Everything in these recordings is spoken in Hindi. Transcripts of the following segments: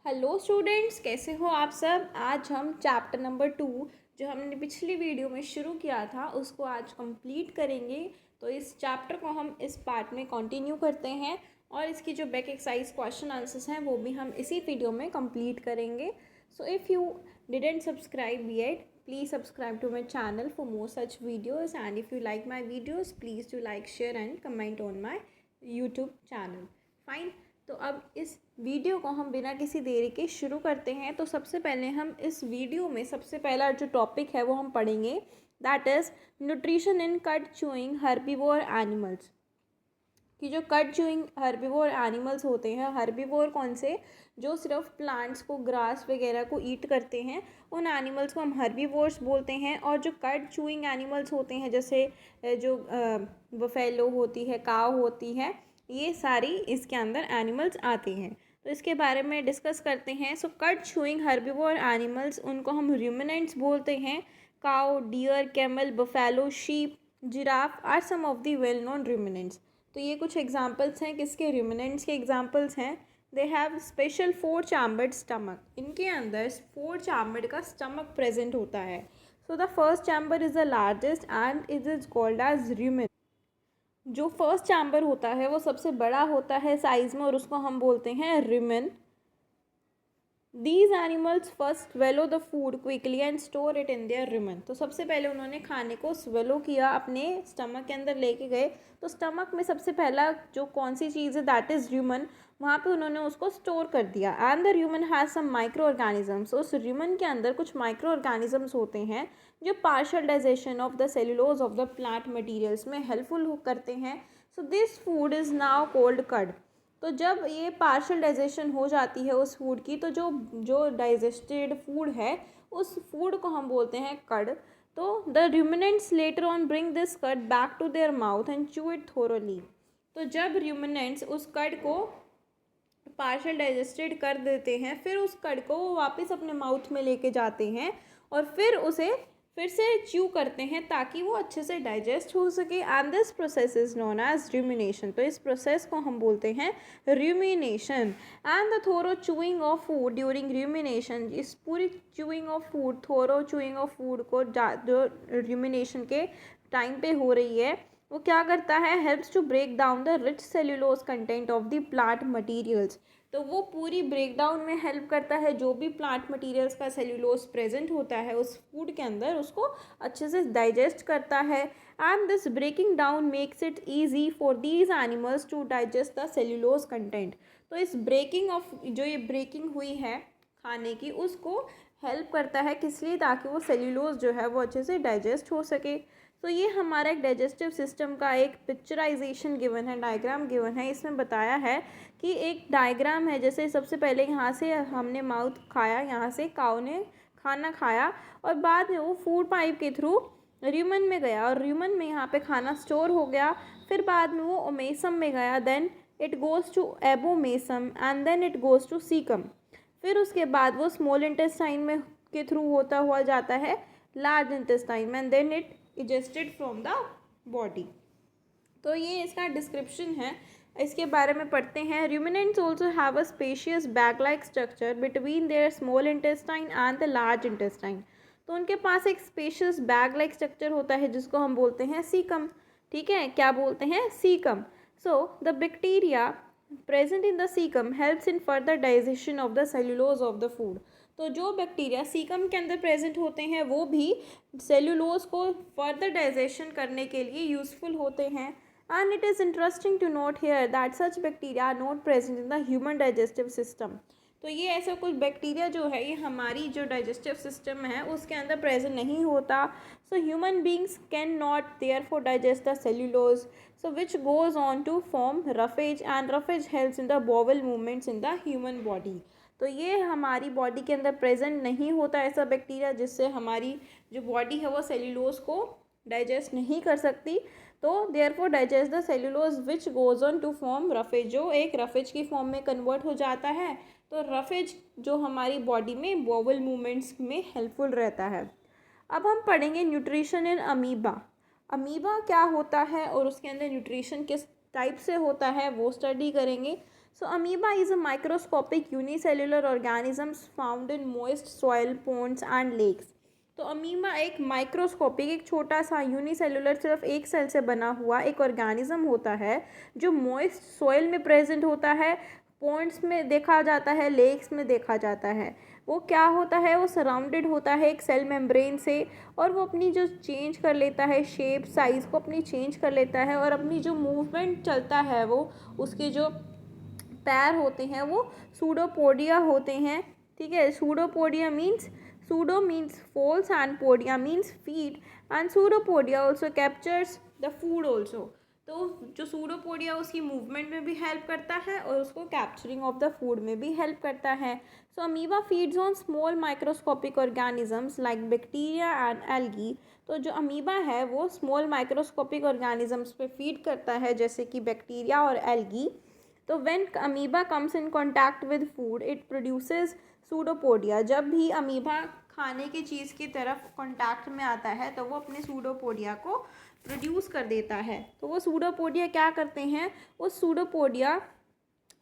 हेलो स्टूडेंट्स, कैसे हो आप सब। आज हम चैप्टर नंबर 2 जो हमने पिछली वीडियो में शुरू किया था उसको आज कंप्लीट करेंगे। तो इस चैप्टर को हम इस पार्ट में कंटिन्यू करते हैं और इसकी जो बैक एक्सरसाइज क्वेश्चन आंसर्स हैं वो भी हम इसी वीडियो में कंप्लीट करेंगे। So if you didn't subscribe yet, please subscribe to my channel for more such videos and if you like my videos please do like share and comment on my YouTube channel. Fine. तो अब इस वीडियो को हम बिना किसी देरी के शुरू करते हैं। तो सबसे पहले हम इस वीडियो में सबसे पहला जो टॉपिक है वो हम पढ़ेंगे, that is nutrition in cut chewing herbivore animals. कि जो कट चूइंग हर्बीवोर एनिमल्स होते हैं, हर्बीवोर कौन से, जो सिर्फ प्लांट्स को, ग्रास वगैरह को ईट करते हैं, उन एनिमल्स को हम हर्बीवोर्स बोलते हैं। और जो कट चूइंग एनिमल्स होते हैं जैसे जो बफेलो होती है, काव होती है, ये सारी इसके अंदर एनिमल्स आते हैं। तो इसके बारे में डिस्कस करते हैं। So cud chewing herbivore animals, उनको हम रूमिनेंट्स बोलते हैं। Cow, deer, camel, buffalo, sheep, giraffe are some of the well known ruminants. तो ये कुछ एग्जाम्पल्स हैं किसके, रूमिनेंट्स के एग्जाम्पल्स हैं। They have special 4 chambered stomach, इनके अंदर 4 चैम्बर्ड का स्टमक प्रेजेंट होता है। So the first chamber is the largest and it is called as rumen. जो फर्स्ट चैम्बर होता है वो सबसे बड़ा होता है साइज़ में और उसको हम बोलते हैं rumen. These animals first swallow the food quickly and store it in their rumen. तो सबसे पहले उन्होंने खाने को स्वेलो किया, अपने स्टमक के अंदर लेके गए। तो स्टमक में सबसे पहला जो कौन सी चीज़ है, दैट इज़ रूमन, वहाँ पे उन्होंने उसको स्टोर कर दिया। And the rumen has some micro organisms, उस रूमन के अंदर कुछ माइक्रो ऑर्गेनिजम्स होते हैं जो partial digestion of the cellulose of the plant materials में हेल्पफुल करते हैं। So this food is now called cud. तो जब ये पार्शियल डाइजेशन हो जाती है उस फूड की, तो जो जो डाइजेस्टेड फूड है उस फूड को हम बोलते हैं कर्ड। तो the ruminants later on bring this cud back to their mouth and chew it thoroughly. तो जब रूमिनेंट्स उस कर्ड को पार्शियल डाइजेस्टेड कर देते हैं, फिर उस कर्ड को वो वापस अपने माउथ में लेके जाते हैं और फिर उसे फिर से च्यू करते हैं ताकि वो अच्छे से डाइजेस्ट हो सके। And this process is known as rumination. तो इस प्रोसेस को हम बोलते हैं rumination. And the thorough chewing of food during rumination, इस पूरी chewing of food, thorough chewing of food को जो रूमिनेशन के टाइम पे हो रही है, वो क्या करता है, helps to break down the rich cellulose content of the plant materials. तो वो पूरी ब्रेक डाउन में हेल्प करता है, जो भी प्लांट मटीरियल्स का सेल्यूलोज प्रेजेंट होता है उस फूड के अंदर, उसको अच्छे से डाइजेस्ट करता है। And this breaking down makes it easy for these animals to digest the cellulose content. तो इस ब्रेकिंग ऑफ, जो ये ब्रेकिंग हुई है खाने की, उसको हेल्प करता है किस लिए, ताकि वो सेल्यूलोज जो है वो अच्छे से डाइजेस्ट हो सके। तो ये हमारा एक डाइजेस्टिव सिस्टम का एक पिक्चराइजेशन गिवन है, डायग्राम गिवन है। इसमें बताया है कि एक डायग्राम है, जैसे सबसे पहले यहाँ से हमने माउथ खाया, यहाँ से काऊ ने खाना खाया और बाद में वो फूड पाइप के थ्रू र्यूमन में गया और र्यूमन में यहाँ पे खाना स्टोर हो गया। फिर बाद में वो ओमेसम में गया, then it goes to abomasum and then it goes to caecum. फिर उसके बाद वो स्मॉल इंटेस्टाइन में के थ्रू होता हुआ जाता है लार्ज इंटेस्टाइन में, and then it egested from the body. तो ये इसका डिस्क्रिप्शन है, इसके बारे में पढ़ते हैं। Ruminants also have a spacious bag like structure between their small intestine and the large intestine. तो उनके पास एक स्पेशियस बैग लाइक स्ट्रक्चर होता है जिसको हम बोलते हैं सीकम। ठीक है, क्या बोलते हैं, caecum. So the bacteria present in the caecum helps in further digestion of the cellulose of the food. तो जो बैक्टीरिया सीकम के अंदर प्रेजेंट होते हैं वो भी सेल्यूलोज को फर्दर डाइजेशन करने के लिए यूज़फुल होते हैं। And it is interesting to note here that such bacteria are not present in the human digestive system. तो ये ऐसा कुछ बैक्टीरिया जो है, ये हमारी जो डाइजेस्टिव सिस्टम है उसके अंदर प्रेजेंट नहीं होता। So human beings can not therefore digest the cellulose, so which goes on to form roughage and roughage helps in the bowel movements in the human body. तो ये हमारी बॉडी के अंदर प्रेजेंट नहीं होता ऐसा बैक्टीरिया जिससे हमारी जो बॉडी है वो सेल्यूलोज को डाइजेस्ट नहीं कर सकती। तो therefore digest the cellulose which goes on to form roughage, जो एक रफेज की फॉर्म में कन्वर्ट हो जाता है। तो रफेज जो हमारी बॉडी में बॉवल मूवमेंट्स में हेल्पफुल रहता है। अब हम पढ़ेंगे न्यूट्रिशन इन अमीबा। अमीबा क्या होता है और उसके अंदर न्यूट्रिशन किस टाइप से होता है वो स्टडी करेंगे। So amoeba is a microscopic unicellular organisms found in moist soil, ponds and lakes. तो अमीबा एक माइक्रोस्कोपिक, एक छोटा सा यूनिसेलुलर, सिर्फ एक सेल से बना हुआ एक ऑर्गेनिज्म होता है जो मॉइस्ट सॉइल में प्रेजेंट होता है, पॉन्ड्स में देखा जाता है, लेक्स में देखा जाता है। वो क्या होता है, वो सराउंडेड होता है एक सेल मेम्ब्रेन से, और वो अपनी जो चेंज कर लेता है शेप, साइज़ को अपनी चेंज कर लेता है, और अपनी जो मूवमेंट चलता है वो उसके जो पैर होते हैं वो सूडोपोडिया होते हैं। ठीक है, pseudopodia means, pseudo means false and podia means feet, and pseudopodia also captures the food also. तो जो सूडोपोडिया उसकी मूवमेंट में भी हेल्प करता है और उसको कैप्चरिंग ऑफ द फूड में भी हेल्प करता है। So amoeba feeds on small microscopic organisms like bacteria and algae. तो जो अमीबा है वो स्मॉल माइक्रोस्कोपिक ऑर्गेनिजम्स पे फीड करता है, जैसे कि बैक्टीरिया और एल्गी। तो when amoeba comes in contact with food it produces pseudopodia. जब भी अमीबा खाने की चीज़ की तरफ कॉन्टैक्ट में आता है तो वो अपने सूडोपोडिया को प्रोड्यूस कर देता है। तो वो सूडोपोडिया क्या करते हैं, वो सूडोपोडिया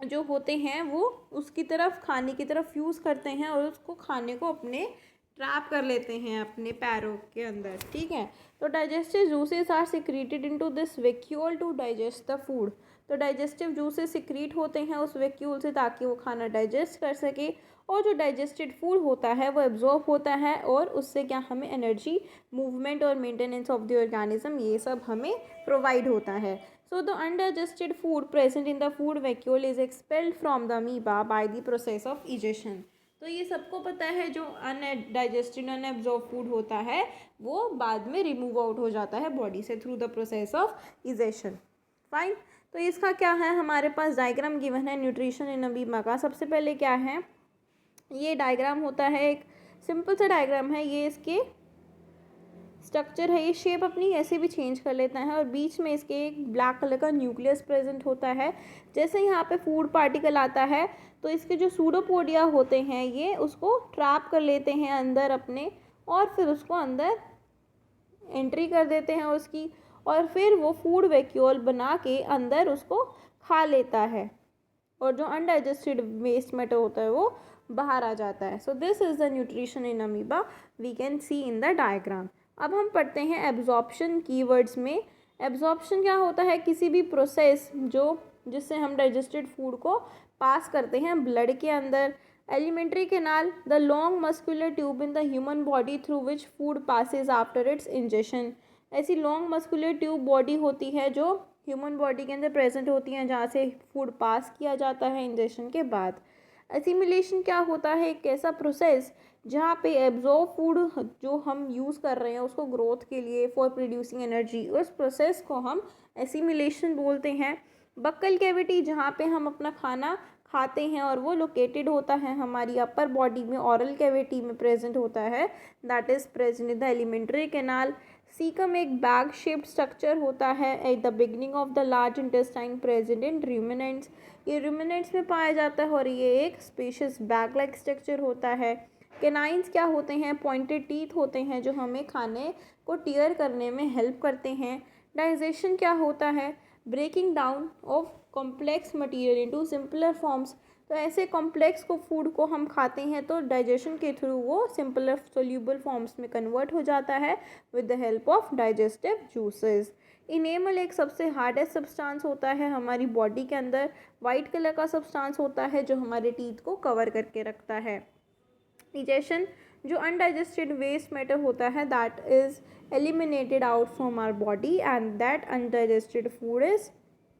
जो होते हैं वो उसकी तरफ, खाने की तरफ फ्यूज़ करते हैं और उसको खाने को अपने ट्रैप कर लेते हैं अपने पैरों के अंदर। ठीक है, तो digestive juices are secreted into this vacuole to digest the food. तो डाइजेस्टिव जूसेस सिक्रीट होते हैं उस वैक्यूल से ताकि वो खाना डाइजेस्ट कर सके, और जो डाइजेस्टेड फूड होता है वो एब्जॉर्ब होता है, और उससे क्या हमें एनर्जी, मूवमेंट और मेंटेनेंस ऑफ द ऑर्गेनिज्म, ये सब हमें प्रोवाइड होता है। So the undigested food present in the food vacuole is expelled from the amoeba by the process of egestion. तो ये सबको पता है जो अनडाइजेस्टेड, अनएब्जॉर्ब फूड होता है वो बाद में रिमूव आउट हो जाता है बॉडी से through the process of egestion. Fine, तो इसका क्या है, हमारे पास डायग्राम गिवन है न्यूट्रिशन इन अमीबा का। सबसे पहले क्या है, ये डायग्राम होता है, एक सिंपल सा डायग्राम है, ये इसके स्ट्रक्चर है, ये शेप अपनी ऐसे भी चेंज कर लेता है, और बीच में इसके एक ब्लैक कलर का न्यूक्लियस प्रेजेंट होता है। जैसे यहाँ पे फूड पार्टिकल आता है तो इसके जो सूडोपोडिया होते हैं ये उसको ट्रैप कर लेते हैं अंदर अपने, और फिर उसको अंदर एंट्री कर देते हैं उसकी, और फिर वो फूड वैक्यूल बना के अंदर उसको खा लेता है, और जो अनडाइजेस्टेड वेस्ट मैटर होता है वो बाहर आ जाता है। So this is the nutrition in amoeba we can see in the diagram. अब हम पढ़ते हैं एब्जॉर्प्शन कीवर्ड्स में। एब्जॉर्प्शन क्या होता है, किसी भी प्रोसेस जिससे हम डाइजेस्टेड फूड को पास करते हैं ब्लड के अंदर। Alimentary canal, the long muscular tube in the human body through which food passes after it's ingestion. ऐसी लॉन्ग मस्कुलर ट्यूब बॉडी होती है जो ह्यूमन बॉडी के अंदर प्रेजेंट होती हैं, जहाँ से फूड पास किया जाता है इंजेशन के बाद। एसिमिलेशन क्या होता है, एक ऐसा प्रोसेस जहाँ पे एब्जॉर्ब फूड जो हम यूज़ कर रहे हैं उसको ग्रोथ के लिए, फॉर प्रोड्यूसिंग एनर्जी, उस प्रोसेस को हम एसिमिलेशन बोलते हैं। बक्कल कैविटी, जहाँ पे हम अपना खाना खाते हैं और वो लोकेटेड होता है हमारी अपर बॉडी में, ऑरल कैविटी में प्रेजेंट होता है, that is present in the alimentary canal. Caecum एक बैग शेप्ड स्ट्रक्चर होता है at the beginning of the large intestine present in ruminants. ये रूमिनेंट्स में पाया जाता है और ये एक स्पेशियस बैग लाइक स्ट्रक्चर होता है। कैनाइंस क्या होते हैं, पॉइंटेड टीथ होते हैं जो हमें खाने को टीयर करने में हेल्प करते हैं। डाइजेशन क्या होता है, breaking down of complex material into simpler forms. तो ऐसे कॉम्प्लेक्स को फूड को हम खाते हैं तो डाइजेशन के थ्रू वो सिंपलर सोल्यूबल फॉर्म्स में कन्वर्ट हो जाता है with the help of digestive juices. Enamel एक सबसे हार्डेस्ट सब्सटेंस होता है हमारी बॉडी के अंदर, वाइट कलर का सब्सटेंस होता है जो हमारे टीथ को कवर करके रखता है। इजेशन, जो अनडाइजेस्टेड वेस्ट मैटर होता है that is eliminated out from our body, and that undigested food is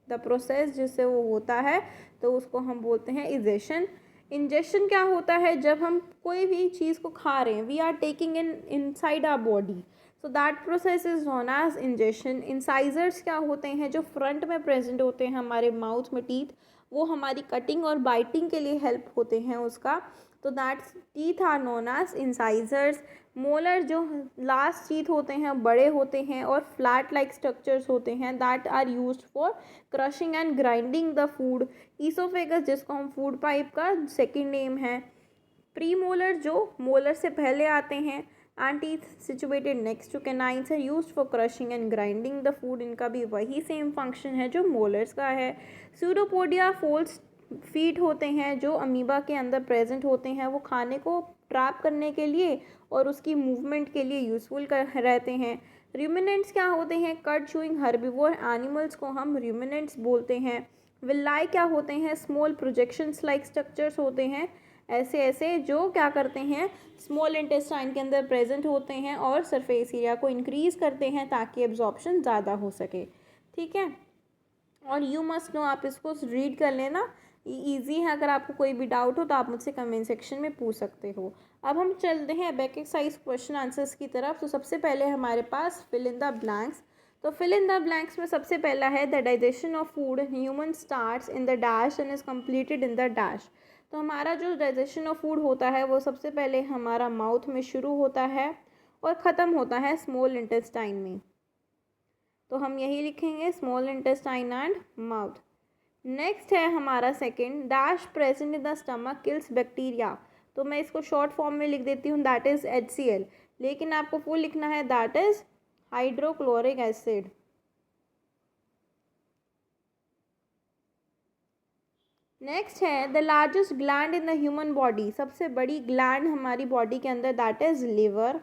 the process जिससे वो होता है, तो उसको हम बोलते हैं इजेशन। इंजेशन क्या होता है, जब हम कोई भी चीज़ को खा रहे हैं, we are taking inside our body, so that process is known as ingestion. Incisors क्या होते हैं, जो फ्रंट में प्रेजेंट होते हैं हमारे माउथ में टीथ, वो हमारी कटिंग और बाइटिंग के लिए हेल्प होते हैं उसका, तो that teeth are known as incisors. Molar जो लास्ट टीथ होते हैं बड़े होते हैं और फ्लैट लाइक स्ट्रक्चर्स होते हैं, that are used for crushing and grinding the food. Esophagus, जिसको हम फूड पाइप का सेकेंड नेम है। प्री मोलर, जो मोलर से पहले आते हैं, and teeth situated next to canines are used for crushing and grinding the food. इनका भी वही सेम फंक्शन है जो मोलर्स का है। सूडोपोडिया फॉल्स फीट होते हैं जो अमीबा के अंदर प्रेजेंट होते हैं, वो खाने को ट्रैप करने के लिए और उसकी मूवमेंट के लिए यूज़फुल रहते हैं। रूमिनेंट्स क्या होते हैं? कट चूइंग हर्बीवोर एनिमल्स को हम रूमिनेंट्स बोलते हैं। विल्लाई क्या होते हैं? स्मॉल प्रोजेक्शंस लाइक स्ट्रक्चर्स होते हैं, ऐसे ऐसे जो क्या करते हैं, स्मॉल इंटेस्टाइन के अंदर प्रेजेंट होते हैं और सरफेस एरिया को इंक्रीज़ करते हैं ताकि एब्जॉर्प्शन ज़्यादा हो सके। ठीक है, और यू मस्ट नो, आप इसको रीड कर लेना, ईजी है। अगर आपको कोई भी डाउट हो तो आप मुझसे कमेंट सेक्शन में पूछ सकते हो। अब हम चलते हैं अबैक एक्सरसाइज क्वेश्चन आंसर्स की तरफ। तो सबसे पहले हमारे पास फिल इन द ब्लैंक्स। तो फिल इन द ब्लैंक्स में सबसे पहला है the digestion of food human starts in the dash and is completed in the dash. तो हमारा जो डाइजेशन ऑफ फूड होता है वो सबसे पहले हमारा माउथ में शुरू होता है और ख़त्म होता है स्मॉल इंटेस्टाइन में। तो हम यही लिखेंगे, small intestine and mouth. Next है हमारा second, dash present in the stomach kills bacteria. तो मैं इसको शॉर्ट फॉर्म में लिख देती हूँ, दैट इज़ HCl, लेकिन आपको फुल लिखना है, that is hydrochloric acid. Next है the largest gland in the human body. सबसे बड़ी ग्लैंड हमारी बॉडी के अंदर, that is liver.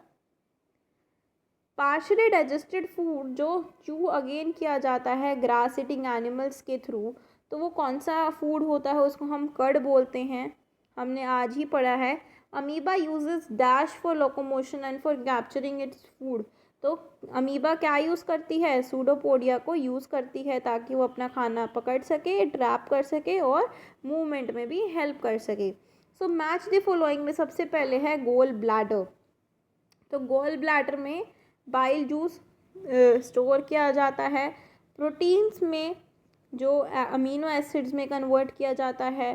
Partially digested food जो चू अगेन किया जाता है ग्रास ईटिंग एनिमल्स के थ्रू, तो वो कौन सा फूड होता है? उसको हम कर्ड बोलते हैं, हमने आज ही पढ़ा है। Amoeba uses dash for locomotion and for capturing its food. तो अमीबा क्या यूज़ करती है? सूडोपोडिया को यूज़ करती है ताकि वो अपना खाना पकड़ सके, ट्रैप कर सके और मूवमेंट में भी हेल्प कर सके। सो मैच द फॉलोइंग में सबसे पहले है गोल ब्लैडर। तो गोल ब्लैडर में बाइल जूस स्टोर किया जाता है, प्रोटीन्स में जो अमीनो एसिड्स में कन्वर्ट किया जाता है।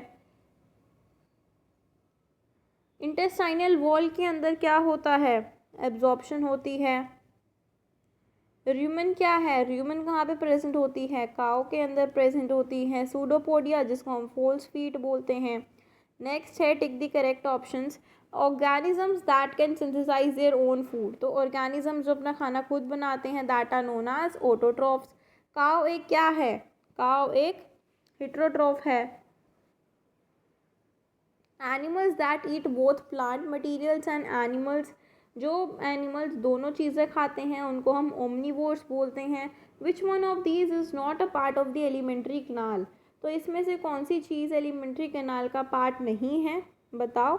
इंटेस्टाइनल वॉल के अंदर क्या होता है? एब्जॉर्प्शन होती है। र्यूमन क्या है? र्यूमन कहाँ पे प्रेजेंट होती है? काऊ के अंदर प्रेजेंट होती है। सूडोपोडिया जिसको हम फोल्स फीट बोलते हैं। नेक्स्ट है tick the correct options. Organisms that can synthesize their own food. तो ऑर्गेनिज्म जो अपना खाना खुद बनाते हैं, that are known as autotrophs. Cow एक क्या है? काऊ एक हिट्रोट्रॉफ है। Animals that eat both plant materials and animals, जो एनिमल्स दोनों चीज़ें खाते हैं उनको हम ओमनीवोर्स बोलते हैं। Which one of these is not a part of the alimentary canal. तो इसमें से कौन सी चीज़ एलिमेंट्री कैनाल का पार्ट नहीं है? बताओ।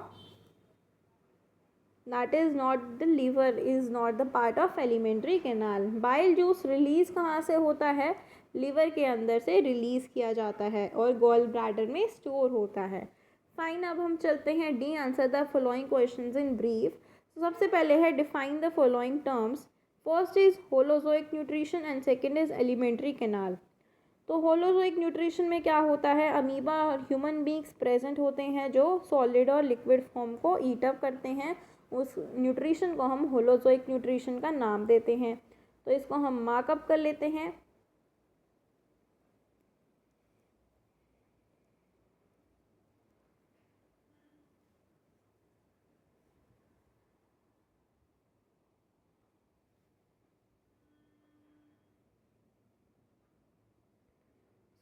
That is not the liver, is not the part of alimentary canal. Bile juice release कहाँ से होता है? लिवर के अंदर से रिलीज़ किया जाता है और गॉल ब्लैडर में स्टोर होता है। फाइन, अब हम चलते हैं D, answer the following questions in brief. तो सबसे पहले है define the following terms. First is holozoic nutrition and second is elementary canal. तो होलोजोइक न्यूट्रिशन में क्या होता है? अमीबा और ह्यूमन बींग्स प्रेजेंट होते हैं जो सॉलिड और लिक्विड फॉर्म को ईट अप करते हैं। उस न्यूट्रिशन को हम होलोजोइक न्यूट्रिशन का नाम देते हैं। तो इसको हम मार्कअप कर लेते हैं।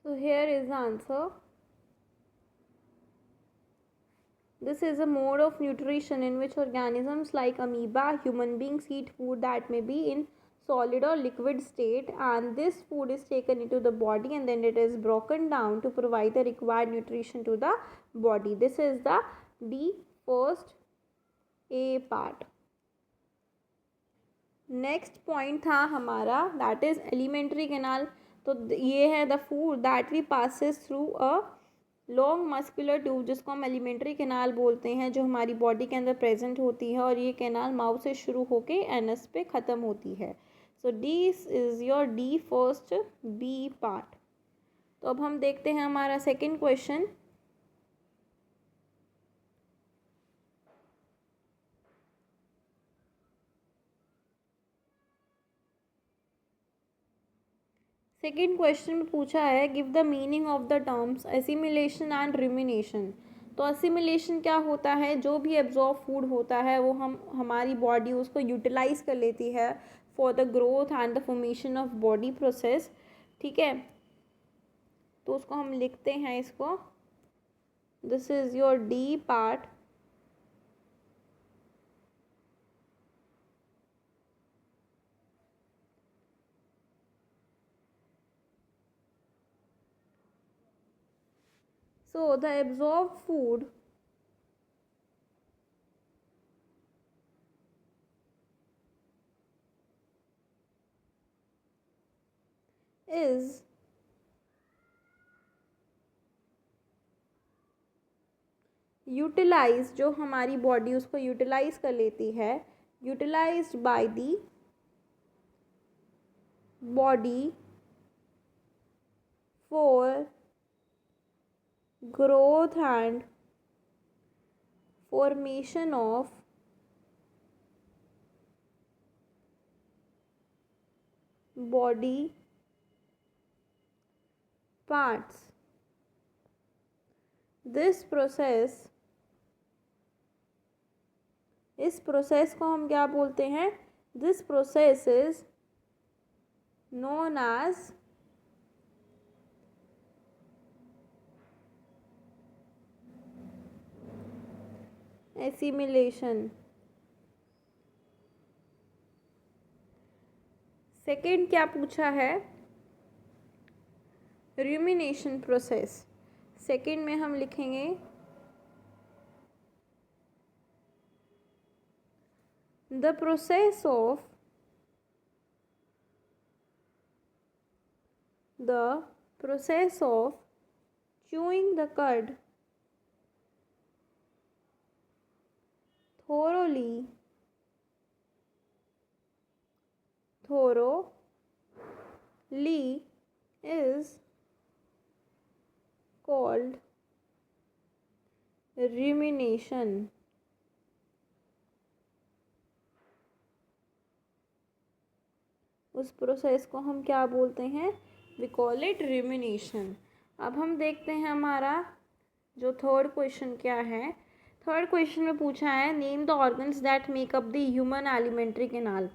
So here is the answer. This is a mode of nutrition in which organisms like amoeba, human beings eat food that may be in solid or liquid state, and this food is taken into the body and then it is broken down to provide the required nutrition to the body. This is the D first A part. Next point था हमारा, दैट इज़ एलिमेंट्री कैनाल। तो ये है the food that we passes through a long muscular tube, जिसको हम एलिमेंट्री कैनाल बोलते हैं, जो हमारी बॉडी के अंदर प्रेजेंट होती है और ये कैनाल माउथ से शुरू होके एनस पे ख़त्म होती है। So D is your D first B part. तो अब हम देखते हैं हमारा सेकेंड क्वेश्चन। सेकेंड क्वेश्चन में पूछा है give the meaning of the terms assimilation and rumination. तो असिमिलेशन क्या होता है? जो भी एब्जॉर्ब फूड होता है वो हमारी बॉडी उसको यूटिलाइज कर लेती है for the growth and the formation of body process. ठीक है, तो उसको हम लिखते हैं इसको This is your D part. So the absorbed food is utilise, जो हमारी बॉडी उसको यूटिलाइज कर लेती है, utilised by the body for growth and formation of body parts. This process, इस प्रोसेस को हम क्या बोलते हैं? This process is known as assimilation. Second क्या पूछा है? rumination process. सेकेंड में हम लिखेंगे the process of chewing the cud thoroughly is called rumination. उस प्रोसेस को हम क्या बोलते हैं? We call it rumination. अब हम देखते हैं हमारा जो थर्ड क्वेश्चन क्या है. थर्ड क्वेश्चन में पूछा है name the organs that make up the human elementary canal.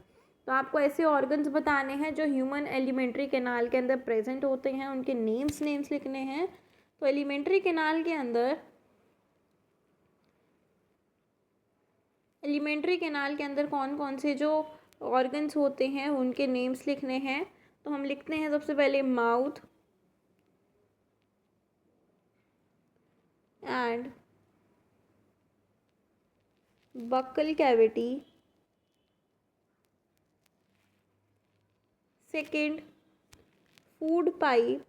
तो आपको ऐसे ऑर्गन्स बताने हैं जो ह्यूमन एलिमेंट्री कैनाल के अंदर प्रेजेंट होते हैं, उनके नेम्स लिखने हैं. तो एलिमेंट्री कैनाल के अंदर कौन कौन से जो ऑर्गन्स होते हैं उनके नेम्स लिखने हैं. तो हम लिखते हैं सबसे पहले mouth and buccal cavity. Second food pipe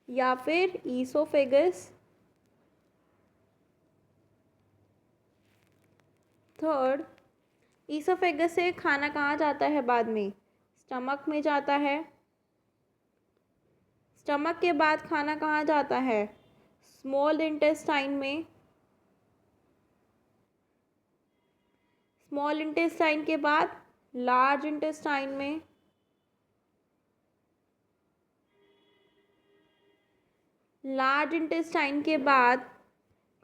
या फिर ईसोफेगस. थर्ड, ईसोफेगस से खाना कहाँ जाता है बाद में? स्टमक में जाता है. स्टमक के बाद खाना कहाँ जाता है? स्मॉल इंटेस्टाइन में. स्मॉल इंटेस्टाइन के बाद लार्ज इंटेस्टाइन में. लार्ज इंटेस्टाइन के बाद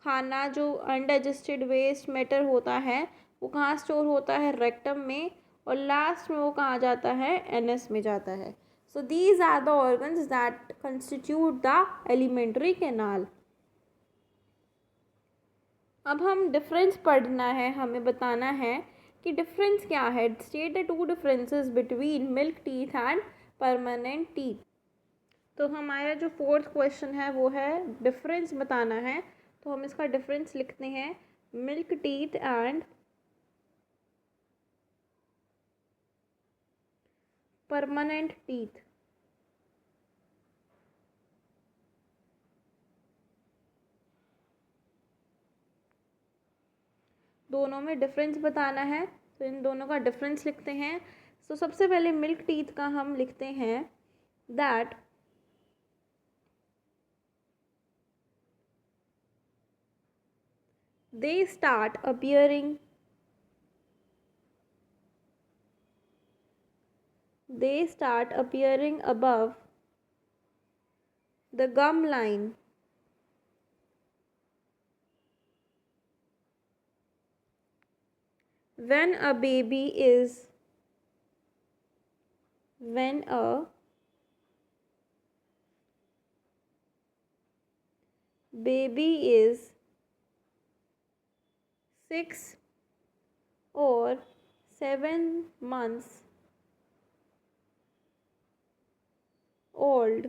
खाना जो अनडाइजेस्टेड वेस्ट मैटर होता है वो कहाँ स्टोर होता है? रेक्टम में. और लास्ट में वो कहाँ जाता है? एनएस में जाता है. So these are the organs that constitute the alimentary canal. अब हम डिफरेंस पढ़ना है, हमें बताना है कि डिफरेंस क्या है. State the two differences between milk teeth and permanent teeth. तो हमारा जो फोर्थ क्वेश्चन है वो है डिफरेंस बताना है. तो हम इसका डिफरेंस लिखते हैं milk teeth and permanent teeth. दोनों में डिफरेंस बताना है तो इन दोनों का डिफरेंस लिखते हैं. तो सबसे पहले मिल्क टीथ का हम लिखते हैं that they start appearing above the gum line when a baby is baby is 6 और 7 months ओल्ड।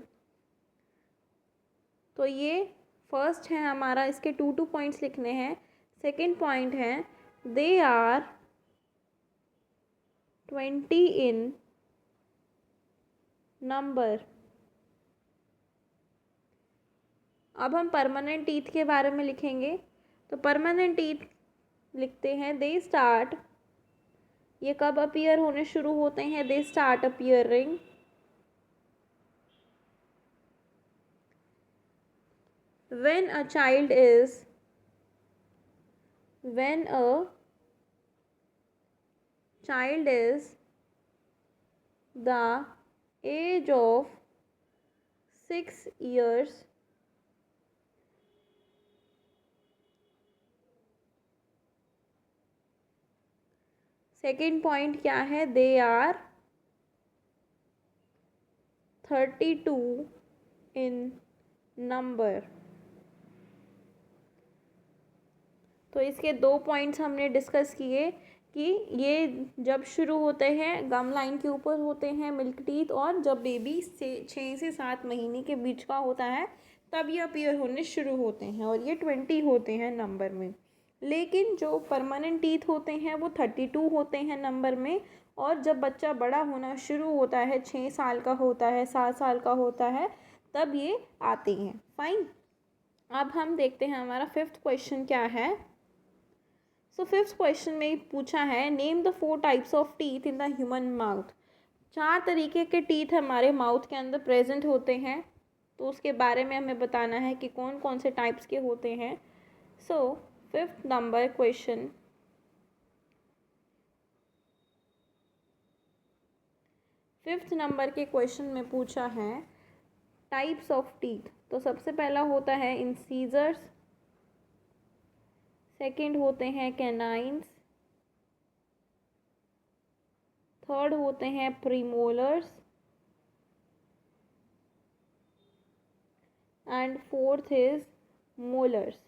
तो ये फर्स्ट है हमारा, इसके 2 पॉइंट्स लिखने हैं। सेकंड पॉइंट है दे आर 20 इन नंबर। अब हम परमानेंट टीथ के बारे में लिखेंगे। तो परमानेंट टीथ लिखते हैं दे स्टार्ट, ये कब अपीयर होने शुरू होते हैं? They start appearing when a child is when a child is the age of 6 years second point क्या है? They are 32 in number. तो इसके 2 पॉइंट्स हमने डिस्कस किए कि ये जब शुरू होते हैं गम लाइन के ऊपर होते हैं मिल्क टीथ, और जब बेबी से 6 से 7 महीने के बीच का होता है तब ये अपीयर होने शुरू होते हैं, और ये 20 होते हैं नंबर में। लेकिन जो परमानेंट टीथ होते हैं वो 32 होते हैं नंबर में, और जब बच्चा बड़ा होना शुरू होता है, 6 साल का होता है, 7 साल का होता है, तब ये आते हैं। फाइन। अब हम देखते हैं हमारा 5th क्वेश्चन क्या है। सो 5th क्वेश्चन में पूछा है name the 4 types of teeth in the human mouth. 4 तरीके के टीथ हमारे माउथ के अंदर प्रेजेंट होते हैं, तो उसके बारे में हमें बताना है कि कौन कौन से टाइप्स के होते हैं। सो 5th number question, 5th number के क्वेश्चन में पूछा है टाइप्स ऑफ टीथ। तो सबसे पहला होता है इंसीजर्स, सेकंड होते हैं कैनाइन्स, थर्ड होते हैं premolars, and fourth is molars.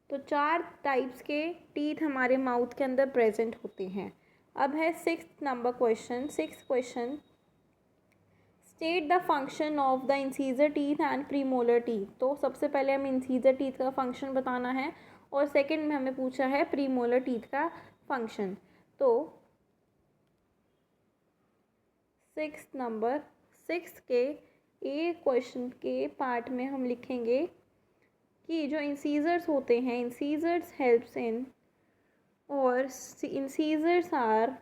तो 4 टाइप्स के टीथ हमारे माउथ के अंदर प्रेजेंट होते हैं। अब है 6th number question. 6th question, state the function of the incisor teeth and premolar teeth. तो सबसे पहले हमें इंसीजर टीथ का फंक्शन बताना है, और सेकंड में हमें पूछा है प्रीमोलर टीथ का फंक्शन। तो 6th नंबर 6 के ए क्वेश्चन के पार्ट में हम लिखेंगे कि जो इंसीजर्स होते हैं, इंसीजर्स हेल्प्स इन, और incisors are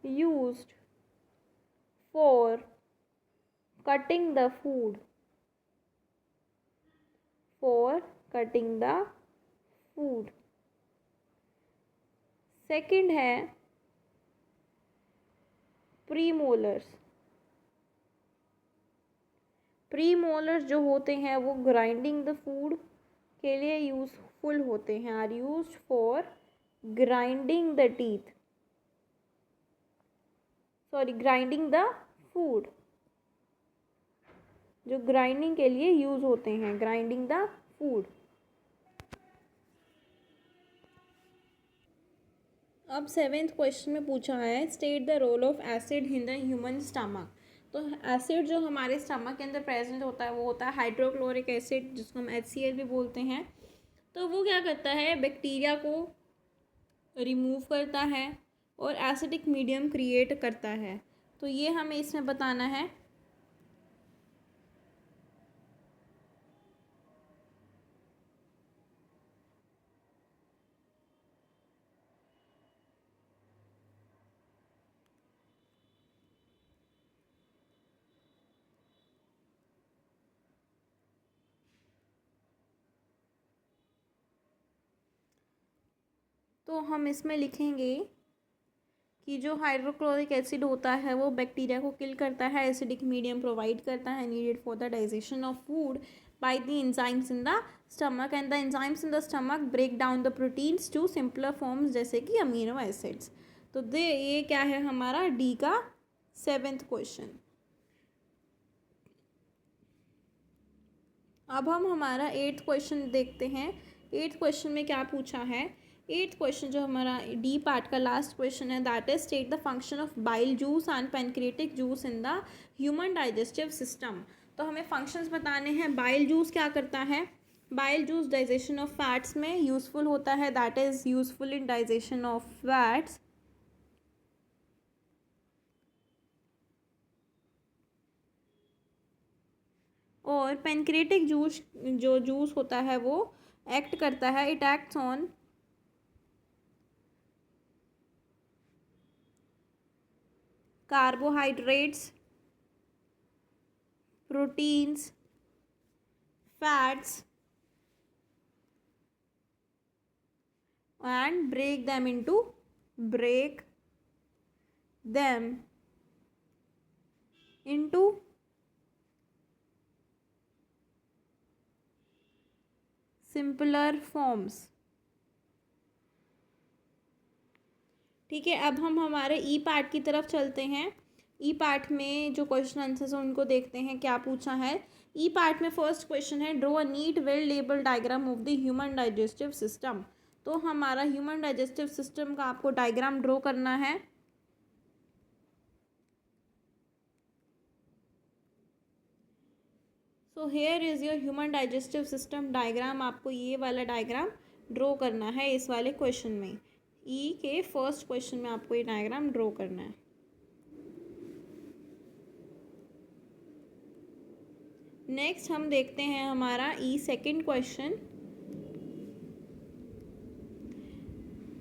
used for cutting the food, for cutting the food। Second है प्रीमोलर्स। प्रीमोलर्स जो होते हैं वो ग्राइंडिंग द फूड के लिए यूजफुल होते हैं, are used for grinding the teeth, sorry grinding the food, जो ग्राइंडिंग के लिए यूज होते हैं, ग्राइंडिंग द फूड। अब 7th क्वेश्चन में पूछा है state the role of acid in the human stomach. तो एसिड जो हमारे स्टमक के अंदर प्रेजेंट होता है वो होता है हाइड्रोक्लोरिक एसिड, जिसको हम HCl भी बोलते हैं। तो वो क्या करता है, बैक्टीरिया को रिमूव करता है और एसिडिक मीडियम क्रिएट करता है। तो ये हमें इसमें बताना है। तो हम इसमें लिखेंगे कि जो हाइड्रोक्लोरिक एसिड होता है वो बैक्टीरिया को किल करता है, एसिडिक मीडियम प्रोवाइड करता है needed for the digestion of food by the enzymes in the stomach, and the enzymes in the stomach break down the proteins to simpler forms जैसे कि अमीनो एसिड्स। तो ये क्या है हमारा डी का 7th क्वेश्चन। अब हम हमारा 8th क्वेश्चन देखते हैं। 8th क्वेश्चन में क्या पूछा है। 8th क्वेश्चन जो हमारा डी पार्ट का लास्ट क्वेश्चन है, that is state the function of bile juice and pancreatic juice in the human digestive system. तो हमें फंक्शंस बताने हैं। बाइल जूस क्या करता है। Bile juice digestion of fats में यूजफुल होता है, that is useful in digestion of fats. और पैनक्रियाटिक जूस जो जूस होता है वो एक्ट करता है, it acts on carbohydrates, proteins, fats and break them into simpler forms। ठीक है, अब हम हमारे ई पार्ट की तरफ चलते हैं। ई पार्ट में जो क्वेश्चन आंसर्स हैं उनको देखते हैं क्या पूछा है। ई पार्ट में फर्स्ट क्वेश्चन है, draw a neat well label diagram of the human digestive system. तो हमारा ह्यूमन डाइजेस्टिव सिस्टम का आपको डायग्राम ड्रॉ करना है। So here is your human digestive system diagram. आपको ये वाला डायग्राम ड्रॉ करना है इस वाले क्वेश्चन में। ई के फर्स्ट क्वेश्चन में आपको ये डायग्राम ड्रॉ करना है। नेक्स्ट हम देखते हैं हमारा ई सेकेंड क्वेश्चन।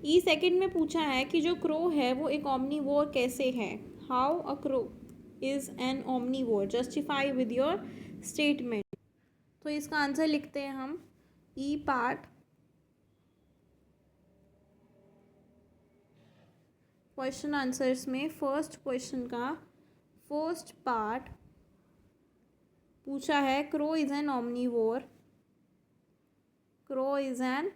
ई सेकेंड में पूछा है कि जो क्रो है वो एक ओमनीवोर कैसे है। How a crow is an omnivore, justify with your statement. तो इसका आंसर लिखते हैं हम। ई पार्ट क्वेश्चन आंसर्स में फर्स्ट क्वेश्चन का फर्स्ट पार्ट पूछा है, crow is an omnivore. Crow is an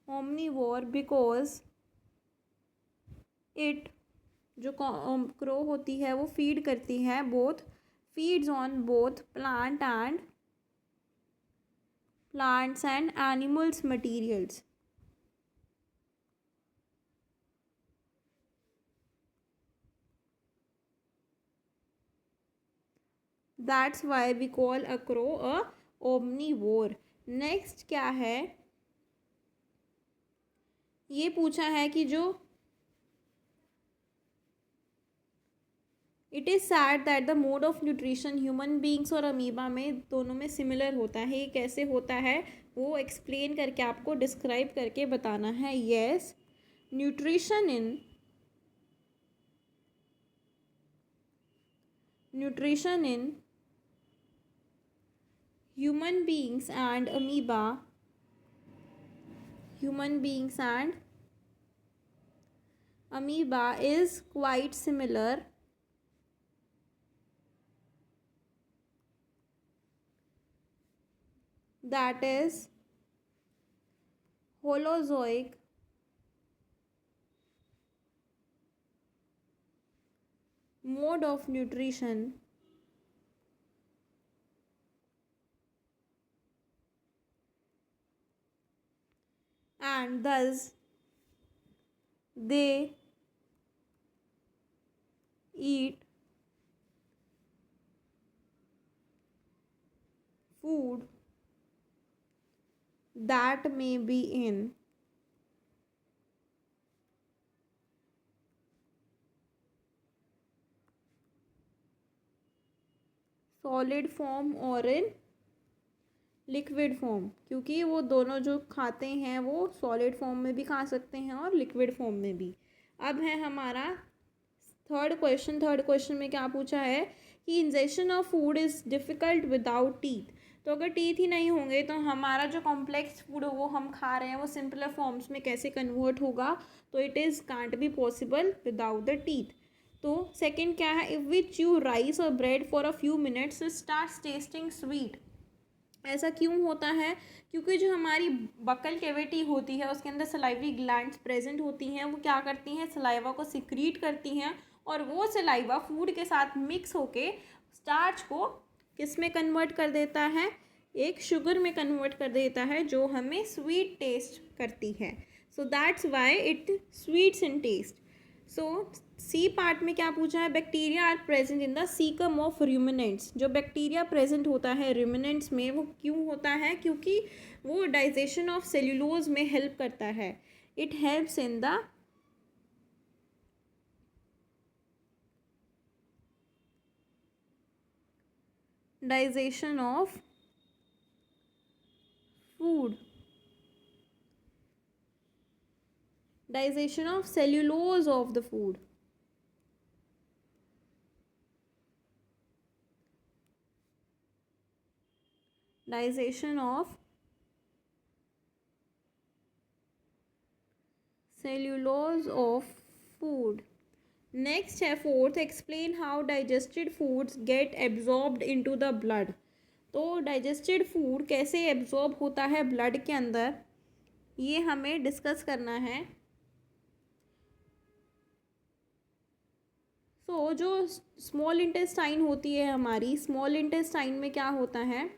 omnivore because it जो क्रो होती है वो फीड करती है feeds on both plants and animals materials. That's why we call a crow a omnivore. Next क्या है, ये पूछा है कि जो it is sad that the mode of nutrition human beings और अमीबा में दोनों में सिमिलर होता है। ये कैसे होता है वो एक्सप्लेन करके आपको डिस्क्राइब करके बताना है। Yes, nutrition in human beings and amoeba is quite similar, that is holozoic mode of nutrition and thus they eat food that may be in solid form or in liquid form, क्योंकि वो दोनों जो खाते हैं वो सॉलिड फॉर्म में भी खा सकते हैं और लिक्विड फॉर्म में भी। अब है हमारा थर्ड क्वेश्चन में क्या पूछा है कि injection of food is difficult without teeth. तो अगर टीथ ही नहीं होंगे तो हमारा जो कॉम्प्लेक्स फूड वो हम खा रहे हैं वो सिंपलर फॉर्म्स में कैसे कन्वर्ट होगा। तो it is can't be possible without the teeth. तो सेकेंड क्या है, इफ़ वी च्यू राइस और bread for a few minutes it starts testing sweet. ऐसा क्यों होता है, क्योंकि जो हमारी बकल कैविटी होती है उसके अंदर सलाइवरी ग्लैंड्स प्रेजेंट होती हैं। वो क्या करती हैं, सलाइवा को सिक्रीट करती हैं और वो सलाइवा फूड के साथ मिक्स होके स्टार्च को किस में कन्वर्ट कर देता है, एक शुगर में कन्वर्ट कर देता है जो हमें स्वीट टेस्ट करती है. So that's why it sweets in taste. So C part में क्या पूछा है, bacteria are present in the caecum of ruminants. जो बैक्टीरिया प्रेजेंट होता है रूमिनेंट्स में वो क्यों होता है, क्योंकि वो डाइजेशन ऑफ सेल्यूलोज में हेल्प करता है. It helps in the digestion of food, digestion of cellulose of the food. Digestion of cellulose of food. Next है fourth, explain how digested foods get absorbed into the blood. तो डाइजेस्टेड फूड कैसे एब्जॉर्ब होता है ब्लड के अंदर, ये हमें डिस्कस करना है. सो जो स्मॉल इंटेस्टाइन होती है हमारी, स्मॉल इंटेस्टाइन में क्या होता है,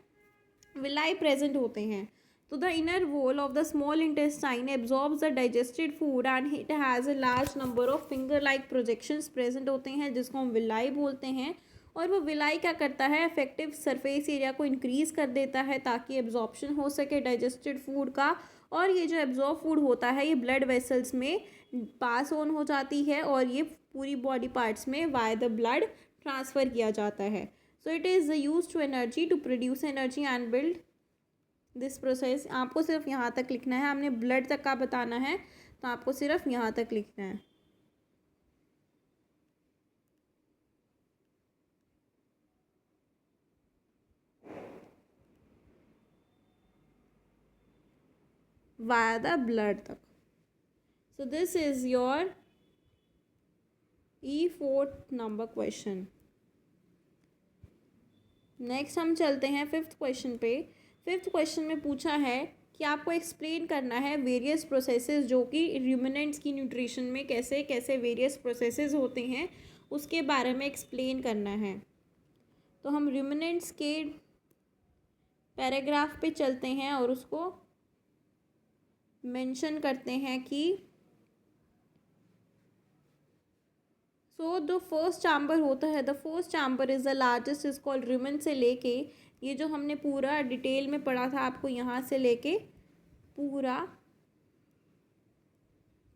विलाई प्रेजेंट होते हैं. तो the inner wall of the small intestine absorbs the digested food and it has a large number of finger like projections present होते हैं जिसको हम विलाई बोलते हैं. और वो विलाई क्या करता है, इफेक्टिव सरफेस एरिया को इंक्रीज़ कर देता है ताकि एब्जॉर्प्शन हो सके डाइजेस्टेड फूड का. और ये जो एब्जॉर्ब फूड होता है ये ब्लड वेसल्स में पास ऑन हो जाती है और ये पूरी बॉडी पार्ट्स में वाया द ब्लड ट्रांसफ़र किया जाता है. So it is use to energy to produce energy and build this process. आपको सिर्फ यहाँ तक लिखना है, हमने ब्लड तक का बताना है तो आपको सिर्फ यहाँ तक लिखना है. वाया द ब्लड तक. So this is your E4 number question. Next हम चलते हैं फिफ्थ क्वेश्चन पे. फिफ्थ क्वेश्चन में पूछा है कि आपको एक्सप्लेन करना है वेरियस प्रोसेसेस जो कि रूमिनेंट्स की न्यूट्रिशन में कैसे कैसे वेरियस प्रोसेसेस होते हैं उसके बारे में एक्सप्लेन करना है. तो हम रूमिनेंट्स के पैराग्राफ पे चलते हैं और उसको मेंशन करते हैं कि सो द फर्स्ट चैम्बर होता है, the first chamber is the largest is called rumen. से लेके ये जो हमने पूरा डिटेल में पढ़ा था आपको यहाँ से लेके पूरा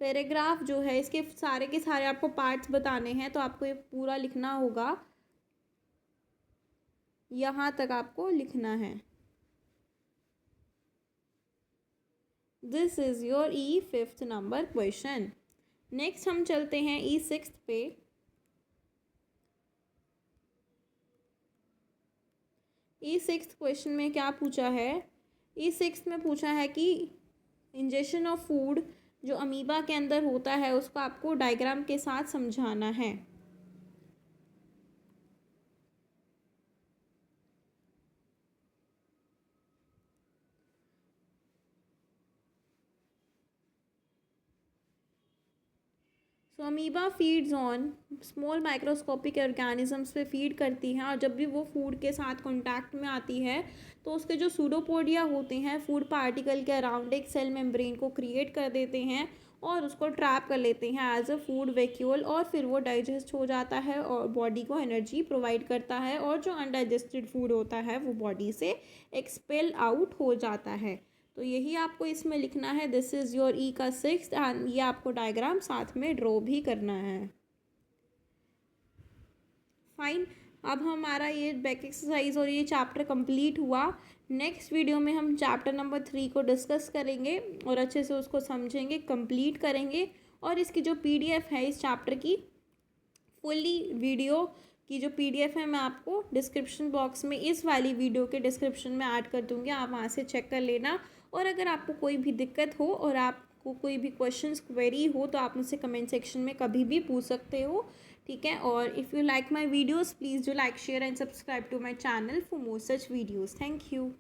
पैराग्राफ जो है इसके सारे के सारे आपको पार्ट्स बताने हैं तो आपको ये पूरा लिखना होगा, यहाँ तक आपको लिखना है. This is your E5 number question. Next हम चलते हैं E6 पे. E6 क्वेश्चन में क्या पूछा है, E6 में पूछा है कि इंजेक्शन ऑफ फूड जो अमीबा के अंदर होता है उसको आपको डायग्राम के साथ समझाना है. So amoeba feeds on small microscopic organisms पे फीड करती हैं और जब भी वो फूड के साथ कांटेक्ट में आती है तो उसके जो सूडोपोडिया होते हैं फूड पार्टिकल के अराउंड एक सेल मेम्ब्रेन को क्रिएट कर देते हैं और उसको ट्रैप कर लेते हैं एज अ फूड वैक्यूल और फिर वो डाइजेस्ट हो जाता है और बॉडी को एनर्जी प्रोवाइड करता है और जो अनडाइजेस्टेड फूड होता है वो बॉडी से एक्सपेल आउट हो जाता है. तो यही आपको इसमें लिखना है. दिस इज़ योर E का 6th एंड ये आपको डायग्राम साथ में ड्रॉ भी करना है. फाइन. अब हमारा ये बैक एक्सरसाइज और ये चैप्टर कंप्लीट हुआ. नेक्स्ट वीडियो में हम चैप्टर नंबर 3 को डिस्कस करेंगे और अच्छे से उसको समझेंगे, कंप्लीट करेंगे. और इसकी जो PDF है इस चैप्टर की फुल्ली वीडियो की जो PDF है मैं आपको डिस्क्रिप्शन बॉक्स में इस वाली वीडियो के डिस्क्रिप्शन में ऐड कर दूँगी, आप वहाँ से चेक कर लेना. और अगर आपको कोई भी दिक्कत हो और आपको कोई भी क्वेश्चंस क्वेरी हो तो आप मुझसे कमेंट सेक्शन में कभी भी पूछ सकते हो, ठीक है. और if you like my videos please do like share and subscribe to my channel for more such videos. Thank you.